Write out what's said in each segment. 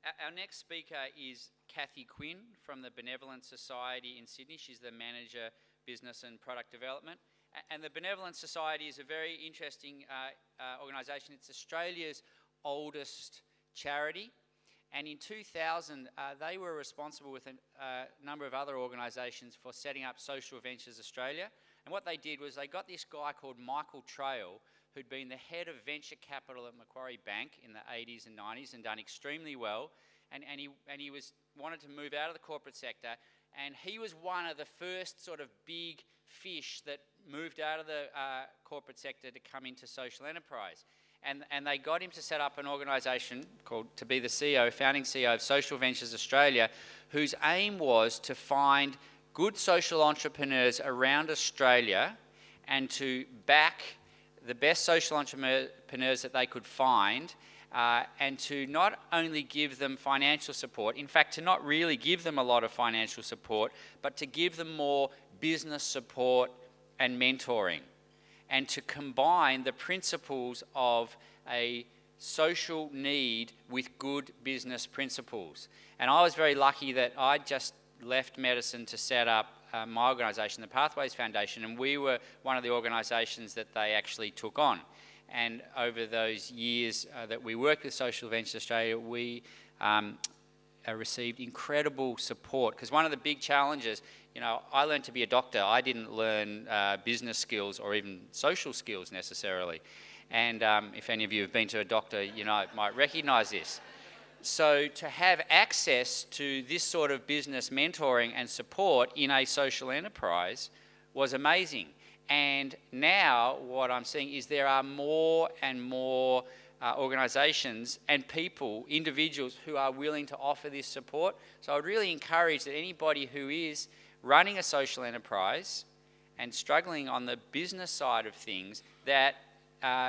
Our next speaker is Cathy Quinn from the Benevolent Society in Sydney. She's the Manager, Business and Product Development. And the Benevolent Society is a very interesting organisation. It's Australia's oldest charity. And in 2000, they were responsible with a number of other organisations for setting up Social Ventures Australia. And what they did was they got this guy called Michael Trail, who'd been the head of venture capital at Macquarie Bank in the 80s and 90s and done extremely well. And he wanted to move out of the corporate sector. And he was one of the first sort of big fish that moved out of the corporate sector to come into social enterprise. And they got him to set up an organisation called, to be the CEO, founding CEO of Social Ventures Australia, whose aim was to find good social entrepreneurs around Australia and to back the best social entrepreneurs that they could find, and to not only give them financial support, in fact, to not really give them a lot of financial support, but to give them more business support and mentoring, and to combine the principles of a social need with good business principles. And I was very lucky that I just left medicine to set up my organisation, the Pathways Foundation, and we were one of the organisations that they actually took on. And over those years that we worked with Social Ventures Australia, we received incredible support, because one of the big challenges, you know, I learned to be a doctor. I didn't learn business skills or even social skills necessarily. And if any of you have been to a doctor, you know, might recognise this. So to have access to this sort of business mentoring and support in a social enterprise was amazing. And now what I'm seeing is there are more and more organisations and people, individuals, who are willing to offer this support. So I would really encourage that anybody who is running a social enterprise and struggling on the business side of things, that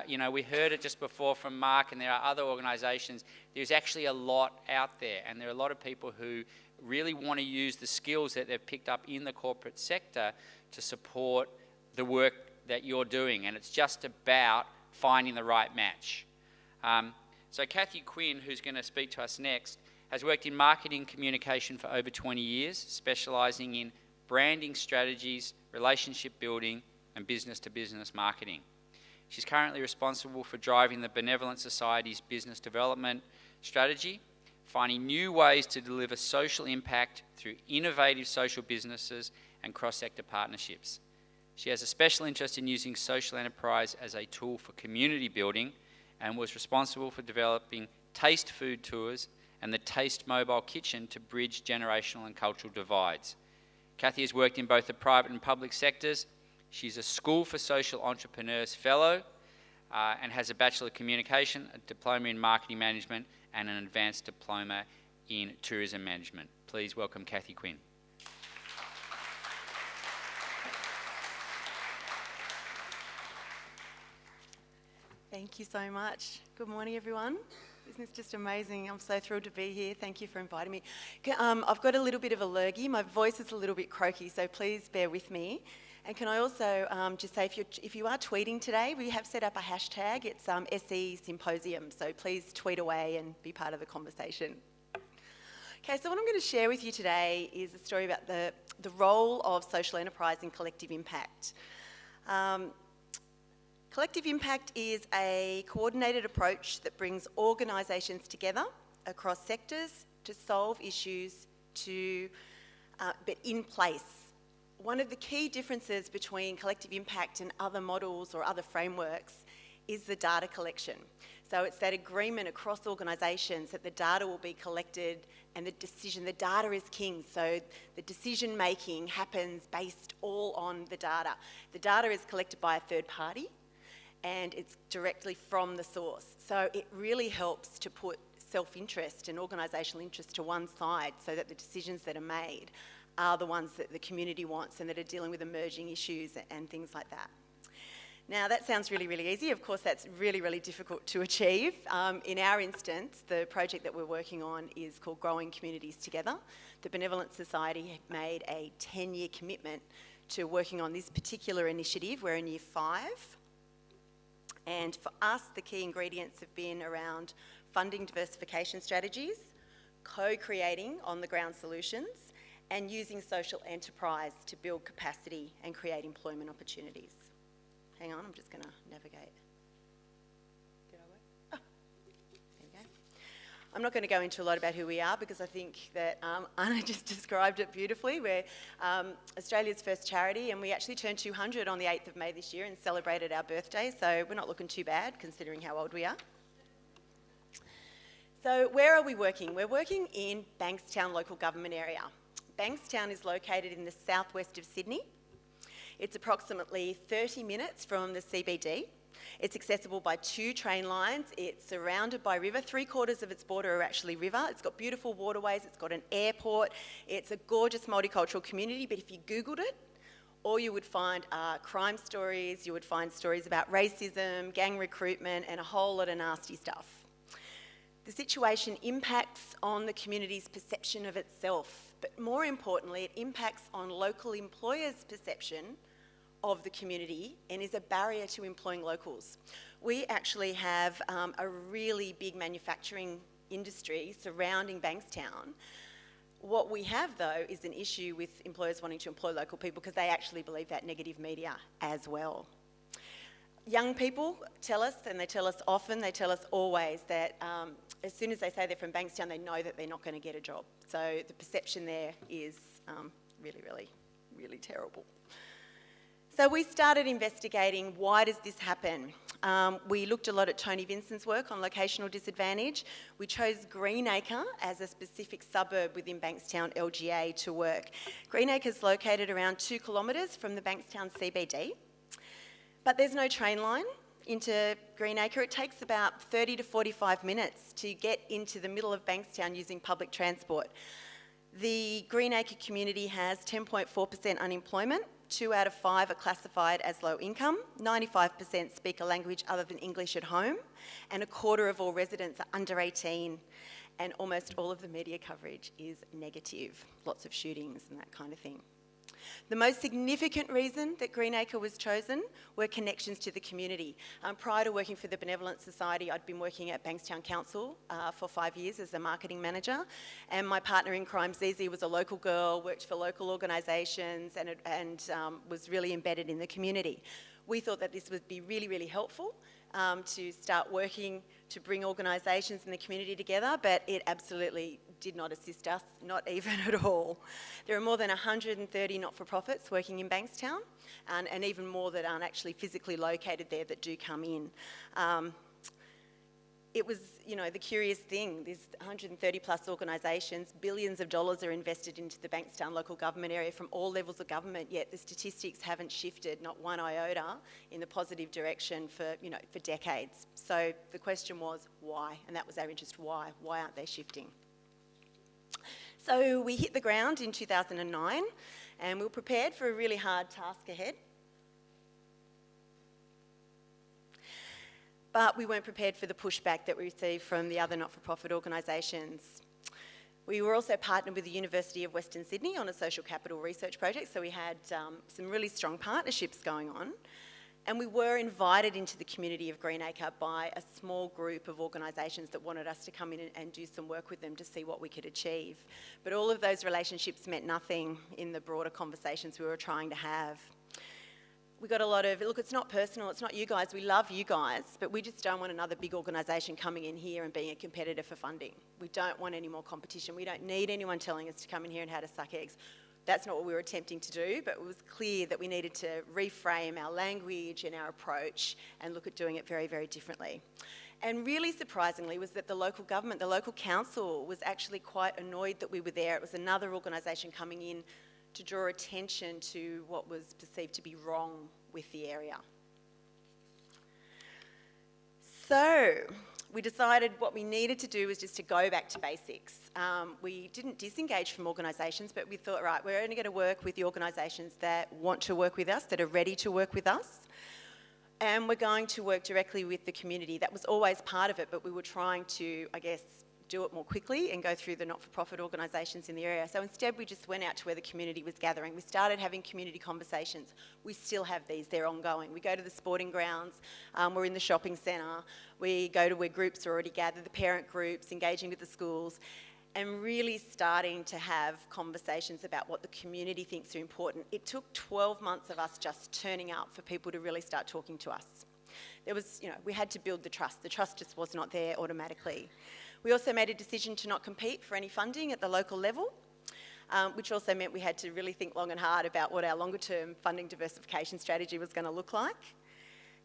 you know, we heard it just before from Mark, and there are other organisations. There's actually a lot out there, and there are a lot of people who really want to use the skills that they've picked up in the corporate sector to support the work that you're doing, and it's just about finding the right match. So Cathy Quinn, who's going to speak to us next, has worked in marketing communication for over 20 years, specialising in branding strategies, relationship building, and business-to-business marketing. She's currently responsible for driving the Benevolent Society's business development strategy, finding new ways to deliver social impact through innovative social businesses and cross-sector partnerships. She has a special interest in using social enterprise as a tool for community building, and was responsible for developing taste food tours and the Taste Mobile Kitchen to bridge generational and cultural divides. Cathy has worked in both the private and public sectors. She's a School for Social Entrepreneurs Fellow and has a Bachelor of Communication, a Diploma in Marketing Management, and an Advanced Diploma in Tourism Management. Please welcome Cathy Quinn. Thank you so much. Good morning, everyone. Isn't this just amazing? I'm so thrilled to be here. Thank you for inviting me. I've got a little bit of a lurgy. My voice is a little bit croaky, so please bear with me. And can I also just say, if you are tweeting today, we have set up a hashtag. It's SE Symposium, so please tweet away and be part of the conversation. Okay, so what I'm going to share with you today is a story about the role of social enterprise in collective impact. Collective impact is a coordinated approach that brings organisations together across sectors to solve issues but in place. One of the key differences between collective impact and other models or other frameworks is the data collection. So it's that agreement across organisations that the data will be collected and the data is king. So the decision making happens based all on the data. The data is collected by a third party, and it's directly from the source. So it really helps to put self-interest and organisational interest to one side so that the decisions that are made are the ones that the community wants and that are dealing with emerging issues and things like that. Now that sounds really, really easy. Of course, that's really, really difficult to achieve. In our instance, the project that we're working on is called Growing Communities Together. The Benevolent Society made a 10-year commitment to working on this particular initiative. We're in year 5. And for us, the key ingredients have been around funding diversification strategies, co-creating on-the-ground solutions, and using social enterprise to build capacity and create employment opportunities. Hang on, I'm just going to navigate. Did I work? Oh, there we go. I'm not going to go into a lot about who we are because I think that Anna just described it beautifully. We're Australia's first charity, and we actually turned 200 on the 8th of May this year and celebrated our birthday, so we're not looking too bad considering how old we are. So where are we working? We're working in Bankstown local government area. Bankstown is located in the southwest of Sydney. It's approximately 30 minutes from the CBD. It's accessible by 2 train lines. It's surrounded by river. 3/4 of its border are actually river. It's got beautiful waterways. It's got an airport. It's a gorgeous multicultural community, but if you Googled it, all you would find are crime stories. You would find stories about racism, gang recruitment, and a whole lot of nasty stuff. The situation impacts on the community's perception of itself, but more importantly, it impacts on local employers' perception of the community and is a barrier to employing locals. We actually have a really big manufacturing industry surrounding Bankstown. What we have, though, is an issue with employers wanting to employ local people because they actually believe that negative media as well. Young people tell us, and they tell us often, they tell us always, that as soon as they say they're from Bankstown, they know that they're not going to get a job. So the perception there is really, really, really terrible. So we started investigating, why does this happen? We looked a lot at Tony Vincent's work on locational disadvantage. We chose Greenacre as a specific suburb within Bankstown LGA to work. Greenacre is located around 2 kilometres from the Bankstown CBD. But there's no train line into Greenacre. It takes about 30 to 45 minutes to get into the middle of Bankstown using public transport. The Greenacre community has 10.4% unemployment. 2 out of 5 are classified as low income. 95% speak a language other than English at home. And 1/4 of all residents are under 18. And almost all of the media coverage is negative. Lots of shootings and that kind of thing. The most significant reason that Greenacre was chosen were connections to the community. Prior to working for the Benevolent Society, I'd been working at Bankstown Council for 5 years as a marketing manager, and my partner in crime, Zizi, was a local girl, worked for local organisations and was really embedded in the community. We thought that this would be really, really helpful to start working to bring organisations in the community together, but it absolutely did not assist us, not even at all. There are more than 130 not-for-profits working in Bankstown, and even more that aren't actually physically located there that do come in. It was, the curious thing, there's 130 plus organisations, billions of dollars are invested into the Bankstown local government area from all levels of government, yet the statistics haven't shifted, not one iota, in the positive direction for decades. So the question was, why? And that was our interest, why? Why aren't they shifting? So we hit the ground in 2009, and we were prepared for a really hard task ahead. But we weren't prepared for the pushback that we received from the other not-for-profit organisations. We were also partnered with the University of Western Sydney on a social capital research project, so we had some really strong partnerships going on. And we were invited into the community of Greenacre by a small group of organisations that wanted us to come in and do some work with them to see what we could achieve. But all of those relationships meant nothing in the broader conversations we were trying to have. We got a lot of, look, it's not personal, it's not you guys, we love you guys, but we just don't want another big organisation coming in here and being a competitor for funding. We don't want any more competition. We don't need anyone telling us to come in here and how to suck eggs. That's not what we were attempting to do, but it was clear that we needed to reframe our language and our approach and look at doing it very, very differently. And really surprisingly was that the local government, the local council, was actually quite annoyed that we were there. It was another organisation coming in to draw attention to what was perceived to be wrong with the area. So we decided what we needed to do was just to go back to basics. We didn't disengage from organisations, but we thought, right, we're only going to work with the organisations that want to work with us, that are ready to work with us, and we're going to work directly with the community. That was always part of it, but we were trying to, do it more quickly and go through the not-for-profit organisations in the area. So instead we just went out to where the community was gathering. We started having community conversations. We still have these, they're ongoing. We go to the sporting grounds, we're in the shopping centre, we go to where groups are already gathered, the parent groups, engaging with the schools. and really starting to have conversations about what the community thinks are important. It took 12 months of us just turning up for people to really start talking to us. There was, we had to build the trust. The trust just was not there automatically. We also made a decision to not compete for any funding at the local level, which also meant we had to really think long and hard about what our longer-term funding diversification strategy was going to look like.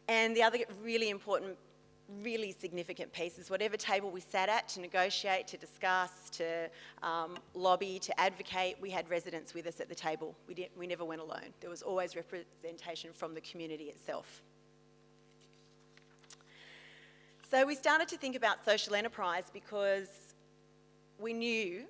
And the other really important, really significant piece is whatever table we sat at to negotiate, to discuss, to lobby, to advocate, we had residents with us at the table. We never went alone. There was always representation from the community itself. So we started to think about social enterprise because we knew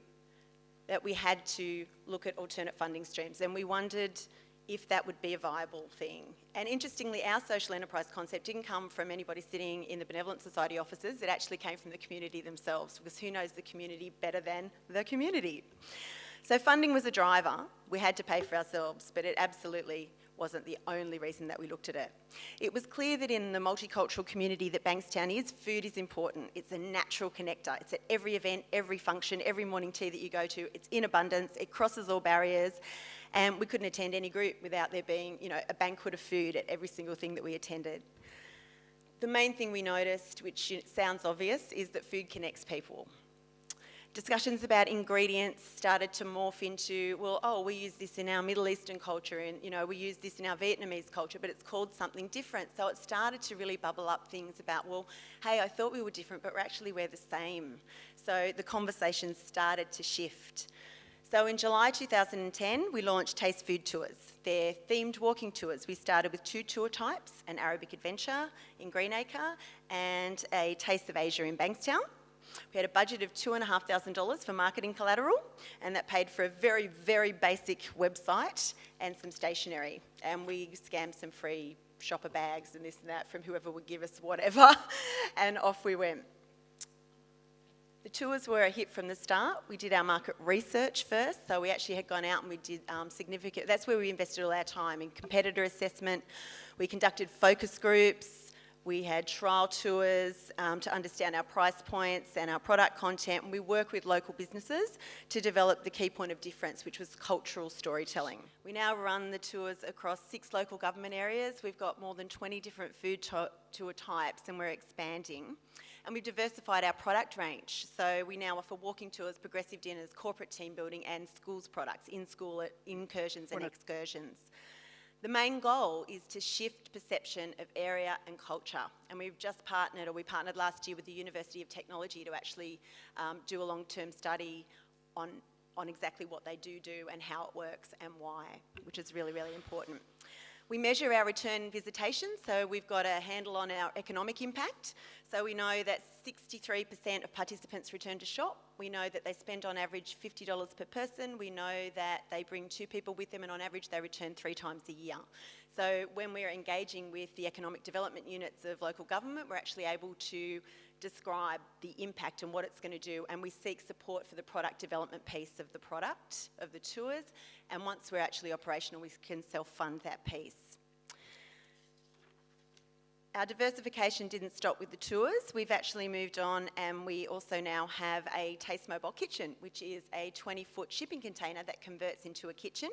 that we had to look at alternate funding streams, and we wondered if that would be a viable thing. And interestingly, our social enterprise concept didn't come from anybody sitting in the Benevolent Society offices. It actually came from the community themselves, because who knows the community better than the community? So funding was a driver. We had to pay for ourselves, but it absolutely wasn't the only reason that we looked at it. It was clear that in the multicultural community that Bankstown is, food is important. It's a natural connector. It's at every event, every function, every morning tea that you go to. It's in abundance. It crosses all barriers. And we couldn't attend any group without there being, a banquet of food at every single thing that we attended. The main thing we noticed, which sounds obvious, is that food connects people. Discussions about ingredients started to morph into, we use this in our Middle Eastern culture, and we use this in our Vietnamese culture, but it's called something different. So it started to really bubble up things about, hey, I thought we were different, but we're the same. So the conversations started to shift. So in July 2010, we launched Taste Food Tours. They're themed walking tours. We started with 2 tour types, an Arabic Adventure in Greenacre and a Taste of Asia in Bankstown. We had a budget of $2,500 for marketing collateral, and that paid for a very, very basic website and some stationery. And we scammed some free shopper bags and this and that from whoever would give us whatever, and off we went. The tours were a hit from the start. We did our market research first, so we actually had gone out and we did significant, that's where we invested all our time in competitor assessment. We conducted focus groups. We had trial tours to understand our price points and our product content. And we work with local businesses to develop the key point of difference, which was cultural storytelling. We now run the tours across 6 local government areas. We've got more than 20 different food tour types, and we're expanding. And we've diversified our product range. So we now offer walking tours, progressive dinners, corporate team building, and schools products, in-school incursions and excursions. The main goal is to shift perception of area and culture. And we partnered last year with the University of Technology to actually do a long-term study on exactly what they do and how it works and why, which is really, really important. We measure our return visitation, so we've got a handle on our economic impact. So we know that 63% of participants return to shop. We know that they spend on average $50 per person. We know that they bring 2 people with them, and on average they return 3 times a year. So when we're engaging with the economic development units of local government, we're actually able to describe the impact and what it's going to do, and we seek support for the product development piece of the product, of the tours, and once we're actually operational, we can self-fund that piece. Our diversification didn't stop with the tours. We've actually moved on, and we also now have a Taste Mobile Kitchen, which is a 20-foot shipping container that converts into a kitchen.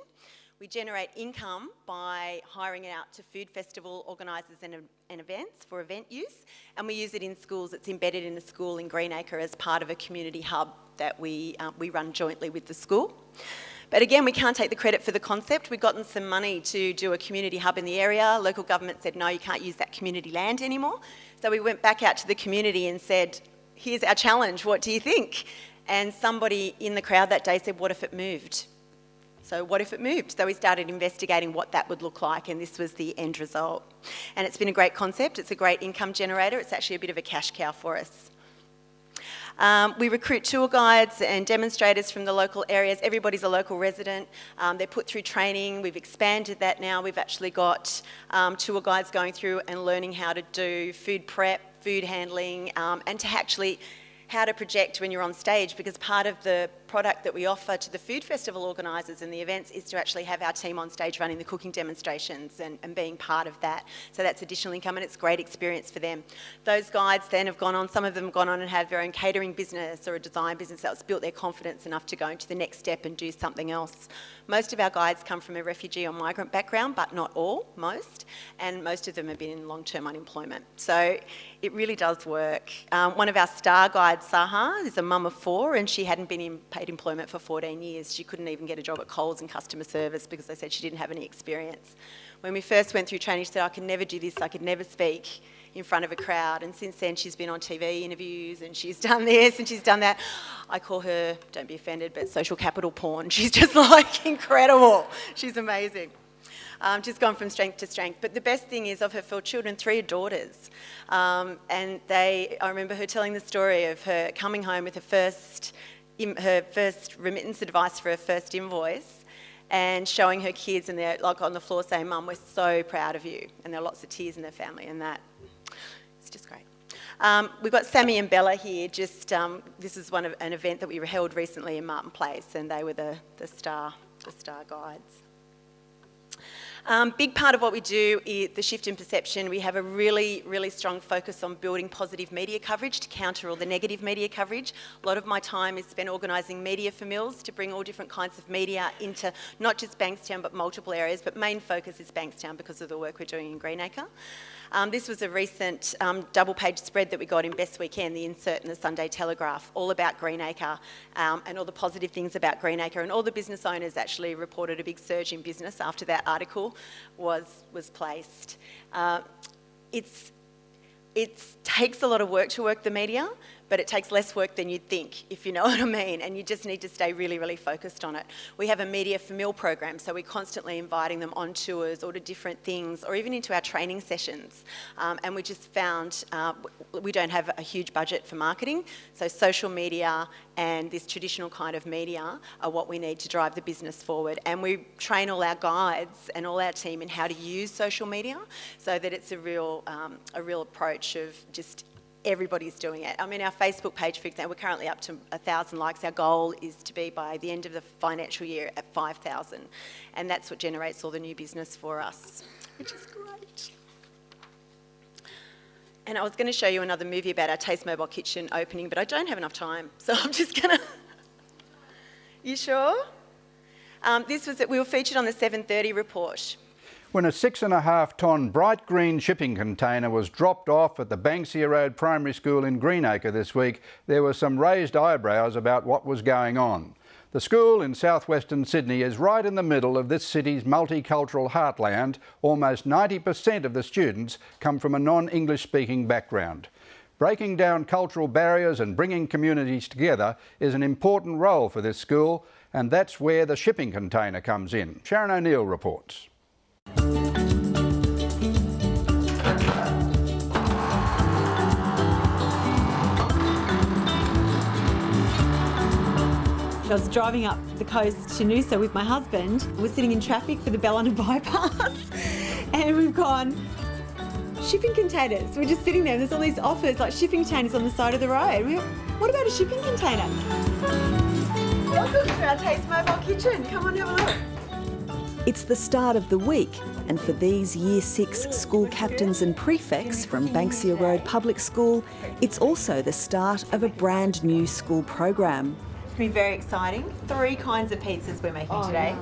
We generate income by hiring it out to food festival organisers and events for event use, and we use it in schools. It's embedded in a school in Greenacre as part of a community hub that we run jointly with the school. But again, we can't take the credit for the concept. We've gotten some money to do a community hub in the area. Local government said, no, you can't use that community land anymore. So we went back out to the community and said, here's our challenge, what do you think? And somebody in the crowd that day said, what if it moved? So what if it moved? So we started investigating what that would look like, and this was the end result. And it's been a great concept. It's a great income generator. It's actually a bit of a cash cow for us. We recruit tour guides and demonstrators from the local areas. Everybody's a local resident. They're put through training. We've expanded that now. We've actually got tour guides going through and learning how to do food prep, food handling, and to actually how to project when you're on stage, because part of the product that we offer to the food festival organisers and the events is to actually have our team on stage running the cooking demonstrations and being part of that. So that's additional income, and it's a great experience for them. Those guides then have gone on, some of them have gone on and have their own catering business or a design business that's built their confidence enough to go into the next step and do something else. Most of our guides come from a refugee or migrant background, but not all, most, and most of them have been in long-term unemployment. So it really does work. One of our star guides, Saha, is a mum of 4, and she hadn't been in paid employment for 14 years. She couldn't even get a job at Coles in customer service because they said she didn't have any experience. When we first went through training, she said, I could never do this, I could never speak in front of a crowd, and since then she's been on TV interviews and she's done this and she's done that. I call her, don't be offended, but social capital porn. She's just like incredible. She's amazing. Just gone from strength to strength. But the best thing is, of her 4 children, 3 are daughters. I remember her telling the story of her coming home with her first remittance advice for her first invoice and showing her kids, and they're like on the floor saying, Mum, we're so proud of you. And there are lots of tears in their family, and that, it's just great. We've got Sammy and Bella here. This is an event that we held recently in Martin Place, and they were the star guides. Big part of what we do is the shift in perception. We have a really, really strong focus on building positive media coverage to counter all the negative media coverage. A lot of my time is spent organising media for Mills to bring all different kinds of media into not just Bankstown but multiple areas, but main focus is Bankstown because of the work we're doing in Greenacre. This was a recent double-page spread that we got in Best Weekend, the insert in the Sunday Telegraph, all about Greenacre and all the positive things about Greenacre. And all the business owners actually reported a big surge in business after that article was placed. It takes a lot of work to work the media, but it takes less work than you'd think, if you know what I mean, and you just need to stay really, really focused on it. We have a Media for Mill program, so we're constantly inviting them on tours or to different things, or even into our training sessions. And we just found we don't have a huge budget for marketing, so social media and this traditional kind of media are what we need to drive the business forward. And we train all our guides and all our team in how to use social media so that it's a real approach of just everybody's doing it. I mean, our Facebook page, for example, we're currently up to 1,000 likes. Our goal is to be, by the end of the financial year, at 5,000. And that's what generates all the new business for us, which is great. And I was going to show you another movie about our Taste Mobile Kitchen opening, but I don't have enough time, so I'm just going to... You sure? We were featured on the 7:30 report. When a 6.5-tonne bright green shipping container was dropped off at the Bankstown Road Primary School in Greenacre this week, there were some raised eyebrows about what was going on. The school in southwestern Sydney is right in the middle of this city's multicultural heartland. Almost 90% of the students come from a non-English speaking background. Breaking down cultural barriers and bringing communities together is an important role for this school, and that's where the shipping container comes in. Sharon O'Neill reports. I was driving up the coast to Noosa with my husband. We're sitting in traffic for the Bellona bypass and we've gone, shipping containers. We're just sitting there and there's all these offers like shipping containers on the side of the road. What about a shipping container? Welcome to our Taste Mobile Kitchen. Come on, have a look. It's the start of the week, and for these Year 6 school captains and prefects from Bankstown Road Public School, it's also the start of a brand new school program. It's going to be very exciting. 3 kinds of pizzas we're making today.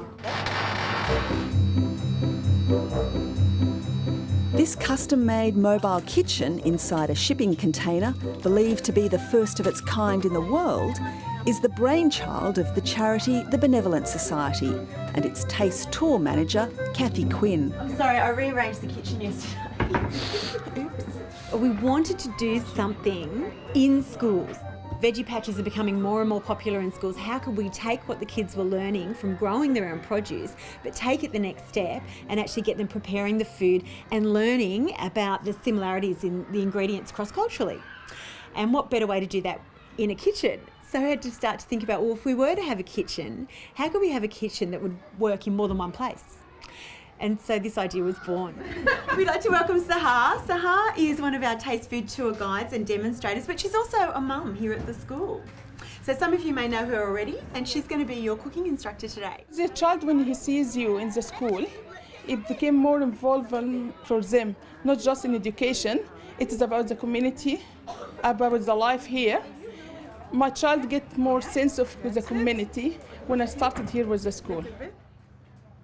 This custom-made mobile kitchen inside a shipping container, believed to be the first of its kind in the world, is the brainchild of the charity the Benevolent Society and its taste tour manager, Cathy Quinn. I'm sorry, I rearranged the kitchen yesterday. Oops. We wanted to do something in schools. Veggie patches are becoming more and more popular in schools. How could we take what the kids were learning from growing their own produce, but take it the next step and actually get them preparing the food and learning about the similarities in the ingredients cross-culturally? And what better way to do that in a kitchen? So I had to start to think about, well, if we were to have a kitchen, how could we have a kitchen that would work in more than one place? And so this idea was born. We'd like to welcome Sahar. Sahar is one of our Taste Food tour guides and demonstrators, but she's also a mum here at the school. So some of you may know her already, and she's going to be your cooking instructor today. The child, when he sees you in the school, it became more involved for them, not just in education. It is about the community, about the life here. My child get more sense of the community when I started here with the school.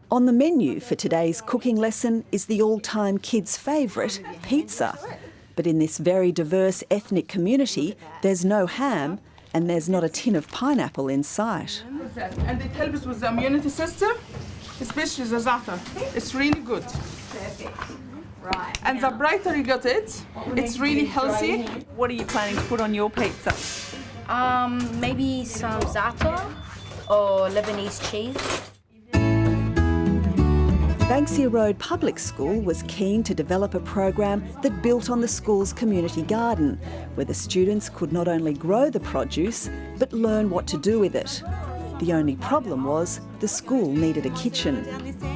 On the menu for today's cooking lesson is the all-time kids' favourite, pizza. But in this very diverse ethnic community, there's no ham and there's not a tin of pineapple in sight. And it helps with the immunity system, especially the za'atar. It's really good. Perfect. Right. And the brighter you got it, it's really healthy. What are you planning to put on your pizza? Maybe some za'atar or Lebanese cheese. Bankstown Road Public School was keen to develop a program that built on the school's community garden, where the students could not only grow the produce, but learn what to do with it. The only problem was the school needed a kitchen.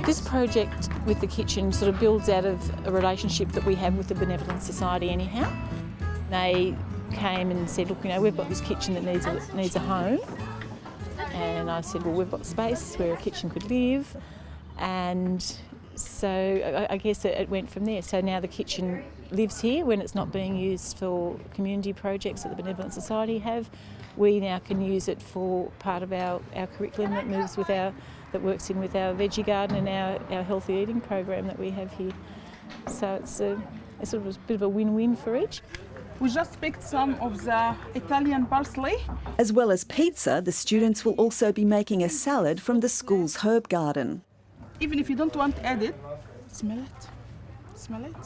This project with the kitchen sort of builds out of a relationship that we have with the Benevolent Society anyhow. They came and said, look, you know, we've got this kitchen that needs a home. And I said, well, we've got space where a kitchen could live. And so I guess it went from there. So now the kitchen lives here when it's not being used for community projects that the Benevolent Society have. We now can use it for part of our curriculum that works in with our veggie garden and our healthy eating program that we have here. So it's sort of a bit of a win-win for each. We just picked some of the Italian parsley. As well as pizza, the students will also be making a salad from the school's herb garden. Even if you don't want to add it, smell it. Smell it.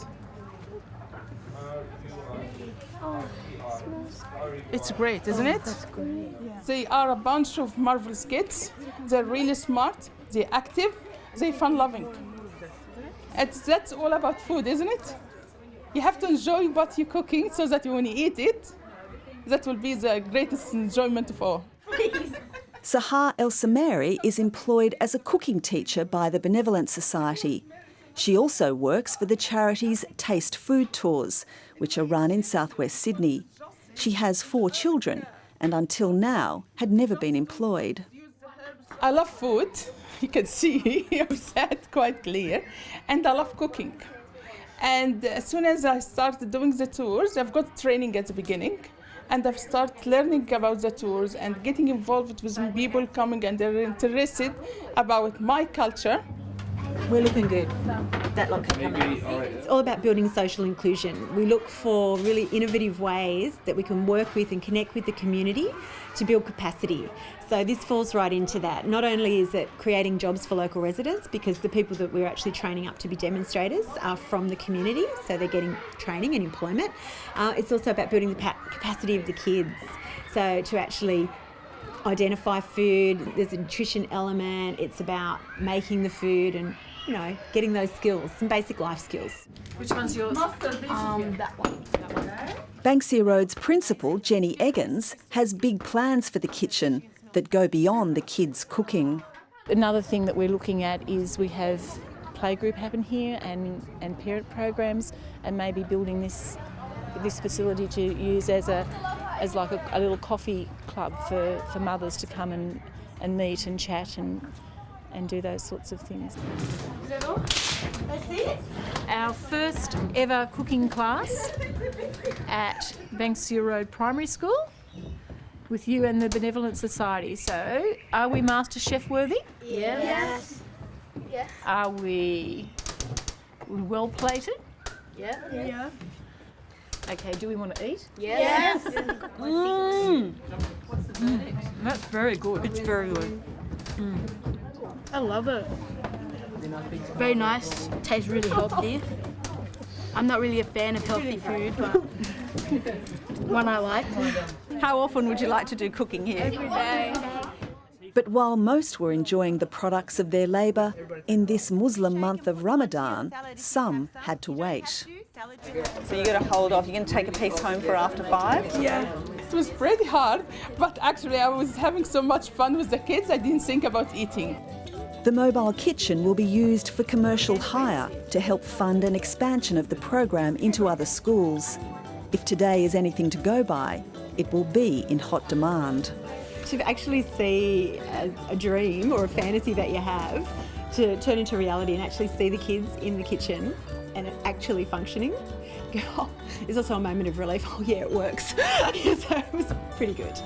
Oh, it smells It's great, isn't it? That's great. Yeah. They are a bunch of marvelous kids. They're really smart, they're active, they're fun-loving. That's all about food, isn't it? You have to enjoy what you're cooking so that when you eat it, that will be the greatest enjoyment of all. Sahar El-Samari is employed as a cooking teacher by the Benevolent Society. She also works for the charity's Taste Food Tours, which are run in southwest Sydney. She has 4 children and until now had never been employed. I love food, you can see, I've said quite clear, and I love cooking. And as soon as I started doing the tours, I've got training at the beginning, and I've started learning about the tours and getting involved with people coming and they're interested about my culture. We're looking good. That lot can come out. It's all about building social inclusion. We look for really innovative ways that we can work with and connect with the community to build capacity. So this falls right into that. Not only is it creating jobs for local residents, because the people that we're actually training up to be demonstrators are from the community, so they're getting training and employment. It's also about building the capacity of the kids. So to actually identify food, there's a nutrition element, it's about making the food and, you know, getting those skills, some basic life skills. Which one's yours? That one. Bankstown Road's principal, Jenny Eggins, has big plans for the kitchen that go beyond the kids' cooking. Another thing that we're looking at is we have playgroup happen here and parent programs, and maybe building this facility to use as like a little coffee club for mothers to come and meet and chat and do those sorts of things. Is that all? That's it? Our first ever cooking class at Bankstown Road Primary School with you and the Benevolent Society. So, are we Master Chef worthy? Yes. Yes. Are we well plated? Yeah. Yeah. Okay, do we want to eat? Yes. What's the verdict? That's very good. It's very good. I love it. Very nice. Tastes really healthy. I'm not really a fan of healthy food, but one I like. How often would you like to do cooking here? Every day. But while most were enjoying the products of their labour, in this Muslim month of Ramadan, some had to wait. So you got to hold off. You can take a piece home for after 5? Yeah, it was pretty hard, but actually I was having so much fun with the kids, I didn't think about eating. The mobile kitchen will be used for commercial hire to help fund an expansion of the program into other schools. If today is anything to go by, it will be in hot demand. To actually see a dream or a fantasy that you have to turn into reality and actually see the kids in the kitchen and it actually functioning, it's also a moment of relief. Oh yeah, it works. So it was pretty good.